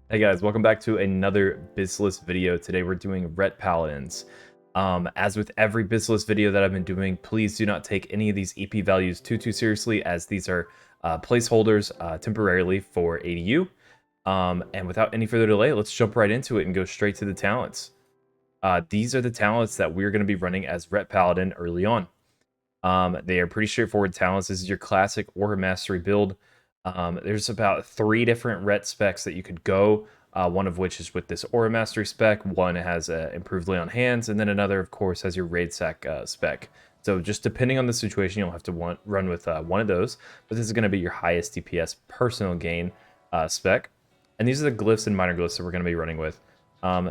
Hey guys, welcome back to another BiS video. Today we're doing Ret Paladins. As with every BiS video that I've been doing, please do not take any of these EP values too seriously, as these are placeholders temporarily for ADU. And without any further delay, let's jump right into it and go straight to the talents. These are the talents that we're going to be running as Ret Paladin early on. They are pretty straightforward talents. This is your classic Aura Mastery build. There's about 3 different ret specs that you could go, one of which is with this Aura Mastery spec, one has improved lay on hands, and then another, of course, has your Raid Sack spec. So just depending on the situation, you'll have to run with one of those, but this is going to be your highest DPS personal gain spec. And these are the glyphs and minor glyphs that we're going to be running with.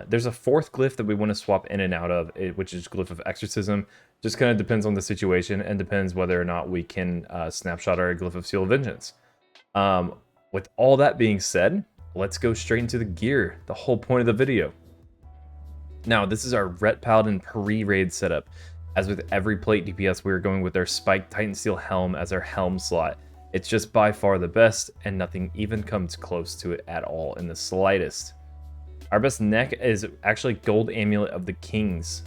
There's a 4th glyph that we want to swap in and out of, which is Glyph of Exorcism. Just kind of depends on the situation and depends whether or not we can snapshot our Glyph of Seal of Vengeance. With all that being said, let's go straight into the gear, the whole point of the video. Now, this is our Ret Paladin Preraid setup. As with every plate DPS, we are going with our Spiked Titan Steel Helm as our helm slot. It's just by far the best, and nothing even comes close to it at all in the slightest. Our best neck is actually Gold Amulet of the Kings.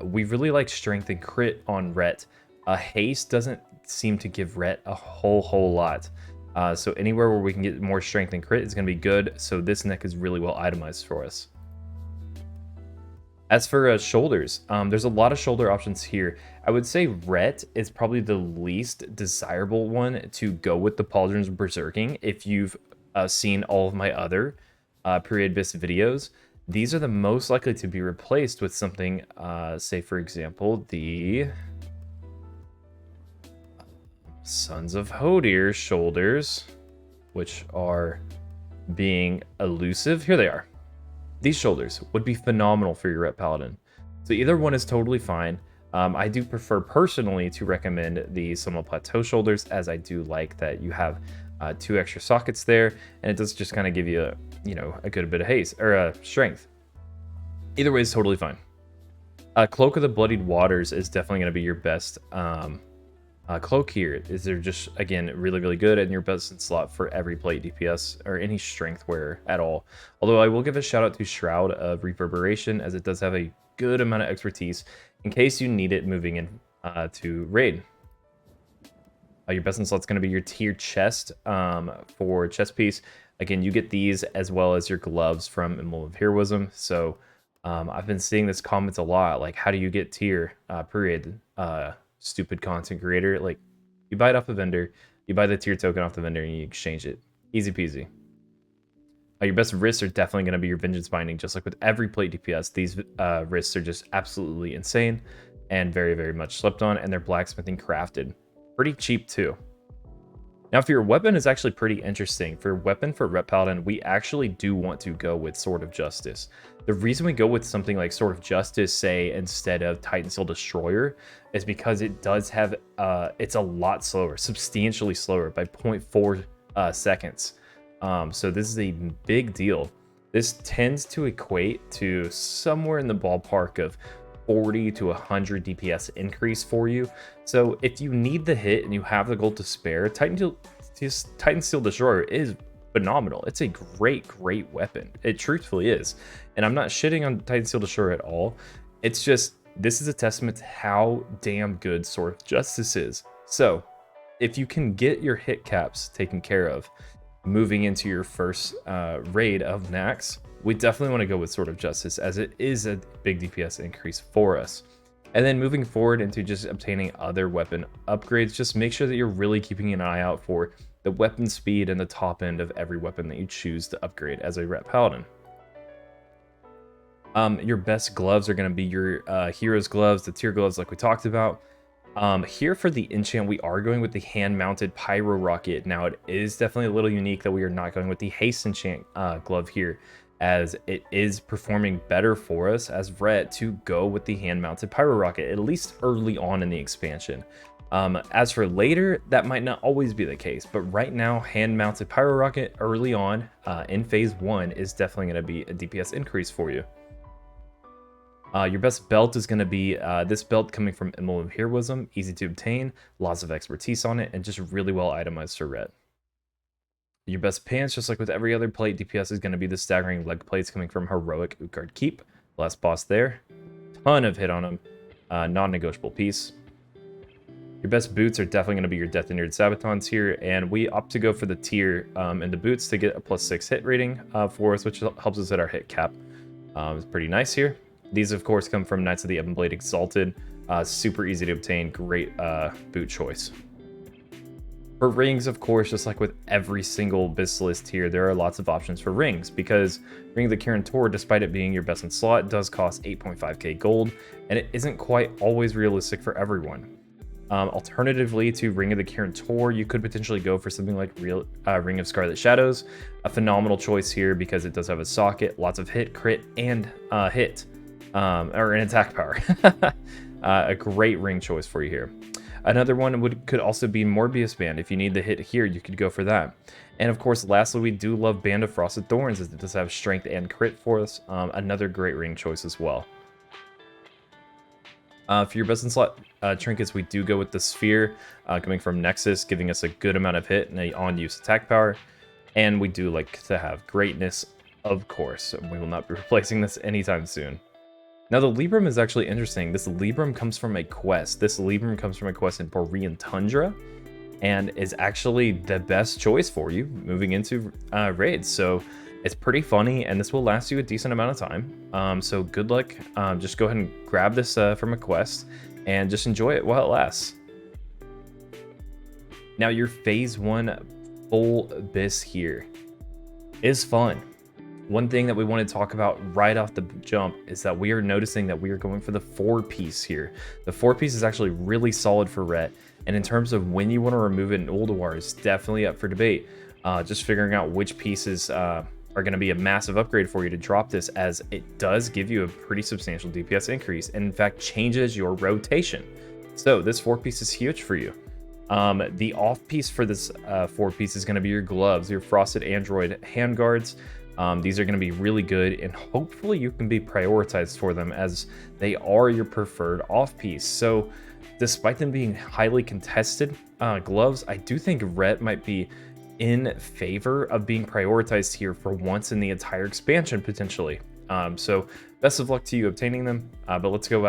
We really like strength and crit on Ret. Haste doesn't seem to give Ret a whole lot. So anywhere where we can get more strength and crit is going to be good. So this neck is really well itemized for us. As for shoulders, there's a lot of shoulder options here. I would say Ret is probably the least desirable one to go with the Pauldron's Berserking. If you've seen all of my other Preraid BiS videos, these are the most likely to be replaced with something, say for example, the Sons of Hodir shoulders, which are being elusive. Here they are. These shoulders would be phenomenal for your Ret Paladin. So either one is totally fine. I do prefer personally to recommend the Seminole Plateau shoulders, as I do like that you have 2 extra sockets there, and it does just kind of give you a good bit of haste or strength. Either way is totally fine. Cloak of the Bloodied Waters is definitely going to be your best cloak here. They're just, again, really good and your best in slot for every plate DPS or any strength wearer at all. Although I will give a shout out to Shroud of Reverberation, as it does have a good amount of expertise in case you need it moving in to raid. Your best in slot is going to be your tier chest for chest piece. Again, you get these as well as your gloves from Emblem of Heroism. So I've been seeing this comments a lot, like, how do you get tier Preraid? Stupid content creator. Like, you buy it off the vendor, you buy the tier token off the vendor, and you exchange it. Easy peasy. Your best wrists are definitely going to be your Vengeance Binding. Just like with every plate DPS, these wrists are just absolutely insane and very much slept on, and they're blacksmithing crafted. Pretty cheap too. Now, for your weapon is actually pretty interesting. For weapon for Ret Paladin, we actually do want to go with Sword of Justice. The reason we go with something like Sword of Justice, say, instead of Titan Steel Destroyer, is because it does have, it's a lot slower, substantially slower by 0.4 seconds. So this is a big deal. This tends to equate to somewhere in the ballpark of 40 to 100 DPS increase for you. So if you need the hit and you have the gold to spare, Titan Steel Destroyer is phenomenal. It's a great weapon. It truthfully is. And I'm not shitting on Titan Steel Destroyer at all. It's just, this is a testament to how damn good Sword of Justice is. So if you can get your hit caps taken care of moving into your first raid of Nax, we definitely want to go with Sword of Justice, as it is a big DPS increase for us. And then moving forward into just obtaining other weapon upgrades, just make sure that you're really keeping an eye out for the weapon speed and the top end of every weapon that you choose to upgrade as a Ret Paladin. Your best gloves are going to be your Heroes gloves, the tier gloves like we talked about. Here for the enchant, we are going with the hand-mounted Pyro Rocket. Now, it is definitely a little unique that we are not going with the haste enchant glove here, as it is performing better for us as Ret to go with the hand-mounted Pyro Rocket, at least early on in the expansion. As for later, that might not always be the case, but right now, hand-mounted Pyro Rocket early on in Phase 1 is definitely going to be a DPS increase for you. Your best belt is going to be this belt coming from Emblem of Heroism, easy to obtain, lots of expertise on it, and just really well itemized for Ret. Your best pants, just like with every other plate, DPS is going to be the staggering leg plates coming from Heroic Utgard Keep. Last boss there. Ton of hit on him. Non-negotiable piece. Your best boots are definitely going to be your Death Inured Sabatons here, and we opt to go for the tier in the boots to get a +6 hit rating for us, which helps us hit our hit cap. It's pretty nice here. These, of course, come from Knights of the Ebon Blade Exalted. Super easy to obtain. Great boot choice. For rings, of course, just like with every single BiS list here, there are lots of options for rings, because Ring of the Kirin Tor, despite it being your best in slot, does cost 8.5k gold, and it isn't quite always realistic for everyone. Alternatively to Ring of the Kirin Tor, you could potentially go for something like Ring of Scarlet Shadows. A phenomenal choice here because it does have a socket, lots of hit, crit, and hit, or an attack power. A great ring choice for you here. Another one could also be Morbius Band. If you need the hit here, you could go for that. And of course, lastly, we do love Band of Frosted Thorns, as it does have strength and crit for us. Another great ring choice as well. For your best in slot trinkets, we do go with the Sphere, coming from Nexus, giving us a good amount of hit and an on-use attack power. And we do like to have Greatness, of course. We will not be replacing this anytime soon. Now, the Librum is actually interesting. This Librum comes from a quest. This Librum comes from a quest in Borean Tundra, and is actually the best choice for you moving into raids. So it's pretty funny, and this will last you a decent amount of time. So good luck. Just go ahead and grab this from a quest, and just enjoy it while it lasts. Now, your Phase 1 full BiS here is fun. One thing that we want to talk about right off the jump is that we are noticing that we are going for the 4-piece here. The 4-piece is actually really solid for Ret, and in terms of when you want to remove it in Ulduar is definitely up for debate. Just figuring out which pieces are going to be a massive upgrade for you to drop this, as it does give you a pretty substantial DPS increase, and in fact changes your rotation. So this 4-piece is huge for you. The off-piece for this 4-piece is going to be your gloves, your Frosted Android handguards. These are going to be really good, and hopefully you can be prioritized for them, as they are your preferred off-piece. So despite them being highly contested gloves, I do think Ret might be in favor of being prioritized here for once in the entire expansion, potentially. So best of luck to you obtaining them, but let's go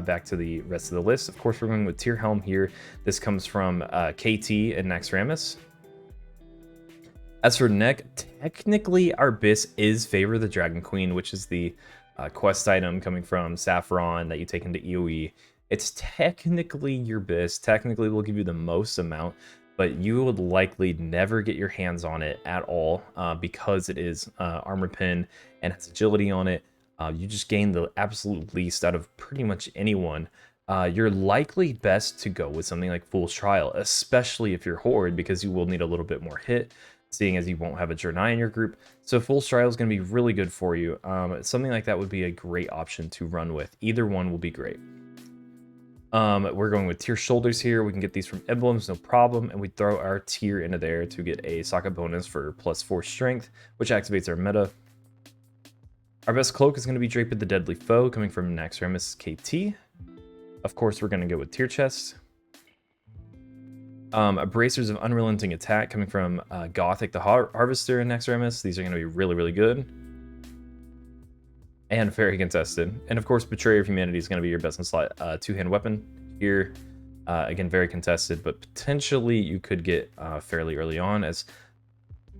back to the rest of the list. Of course, we're going with Tier Helm here. This comes from KT and Naxxramas. As for neck, technically our BiS is Favor the Dragon Queen, which is the quest item coming from Saffron that you take into EOE. It's technically your BiS, technically will give you the most amount, but you would likely never get your hands on it at all because it is armor pin and has agility on it. You just gain the absolute least out of pretty much anyone. You're likely best to go with something like Fool's Trial, especially if you're Horde, because you will need a little bit more hit, seeing as you won't have a Jernai in your group. So Fool's Trial is going to be really good for you. Something like that would be a great option to run with. Either one will be great. We're going with Tier Shoulders here. We can get these from emblems, no problem, and we throw our tier into there to get a socket bonus for +4 strength, which activates our meta. Our best cloak is going to be Drape of the Deadly Foe, coming from Naxxramas KT. Of course, we're going to go with Tier Chest. Bracers of Unrelenting Attack, coming from Gothic the Harvester and Naxxramas. These are going to be really, really good. And very contested. And of course, Betrayer of Humanity is going to be your best in slot 2-hand weapon here. Again, very contested, but potentially you could get fairly early on, as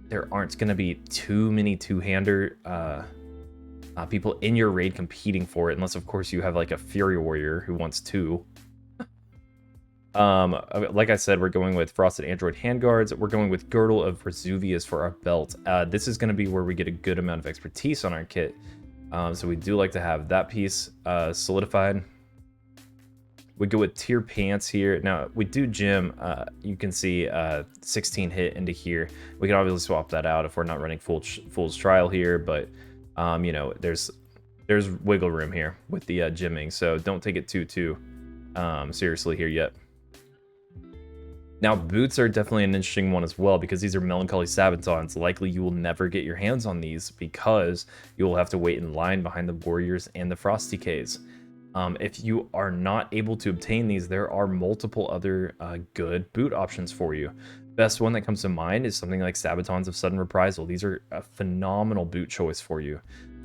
there aren't going to be too many two-hander people in your raid competing for it, unless of course you have like a Fury Warrior who wants two. Like I said, we're going with Frosted Android handguards. We're going with Girdle of Vesuvius for our belt. This is going to be where we get a good amount of expertise on our kit. So we do like to have that piece solidified. We go with Tier Pants here. Now, we do Gym. You can see 16 hit into here. We can obviously swap that out if we're not running Fool's Trial here, but you know, there's wiggle room here with the gymming, so don't take it too seriously here yet. Now, boots are definitely an interesting one as well, because these are Melancholy Sabatons. Likely you will never get your hands on these because you will have to wait in line behind the Warriors and the Frost Decays. If you are not able to obtain these, there are multiple other good boot options for you. Best one that comes to mind is something like Sabatons of Sudden Reprisal. These are a phenomenal boot choice for you.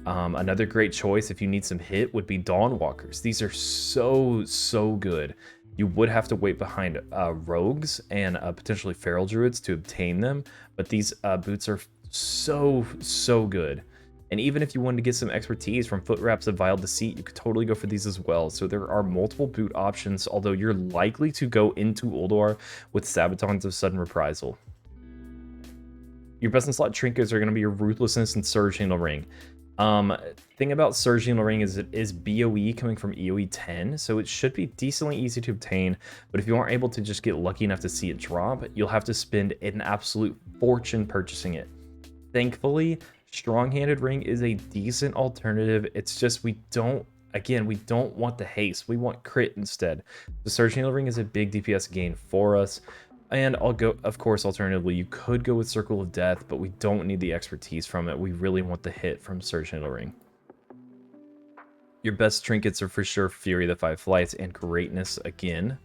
Another great choice if you need some hit would be Dawnwalkers. These are so good. You would have to wait behind rogues and potentially feral druids to obtain them, but these boots are so good. And even if you wanted to get some expertise from Foot Wraps of Vile Deceit, you could totally go for these as well. So there are multiple boot options, although you're likely to go into Ulduar with Sabatons of Sudden Reprisal. Your best in slot trinkets are going to be your Ruthlessness and Surge Handle Ring. Thing about Surge Handle Ring is it is BOE coming from EOE 10, so it should be decently easy to obtain, but if you aren't able to just get lucky enough to see it drop, you'll have to spend an absolute fortune purchasing it. Thankfully, Strong-Handed Ring is a decent alternative. It's just we don't want the haste. We want crit instead. The Surge Handle Ring is a big DPS gain for us. And I'll go, of course, alternatively, you could go with Circle of Death, but we don't need the expertise from it. We really want the hit from Surge Handle Ring. Your best trinkets are for sure Fury, the 5 Flights, and Greatness again.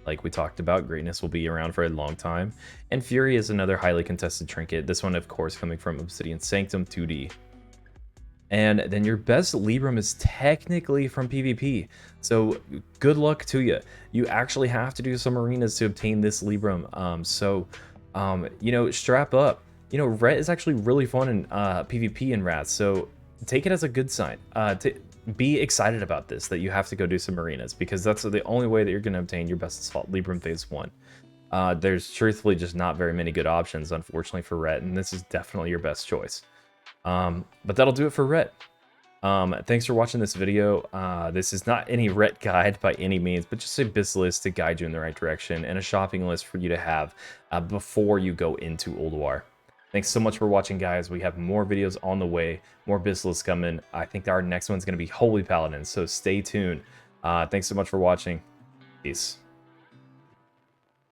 Like we talked about, Greatness will be around for a long time. And Fury is another highly contested trinket. This one, of course, coming from Obsidian Sanctum 2D. And then your best Libram is technically from PvP. So good luck to you. You actually have to do some arenas to obtain this Libram. You know, strap up. You know, Ret is actually really fun in PvP in Wrath. So take it as a good sign. Be excited about this, that you have to go do some arenas, because that's the only way that you're going to obtain your best assault Libram Phase 1. There's truthfully just not very many good options, unfortunately, for Ret, and this is definitely your best choice. But that'll do it for Ret. Thanks for watching this video. This is not any Ret guide by any means, but just a BiS list to guide you in the right direction and a shopping list for you to have before you go into Ulduar. Thanks so much for watching, guys. We have more videos on the way, more BiS lists coming. I think our next one's going to be Holy Paladin, so stay tuned. Thanks so much for watching. Peace.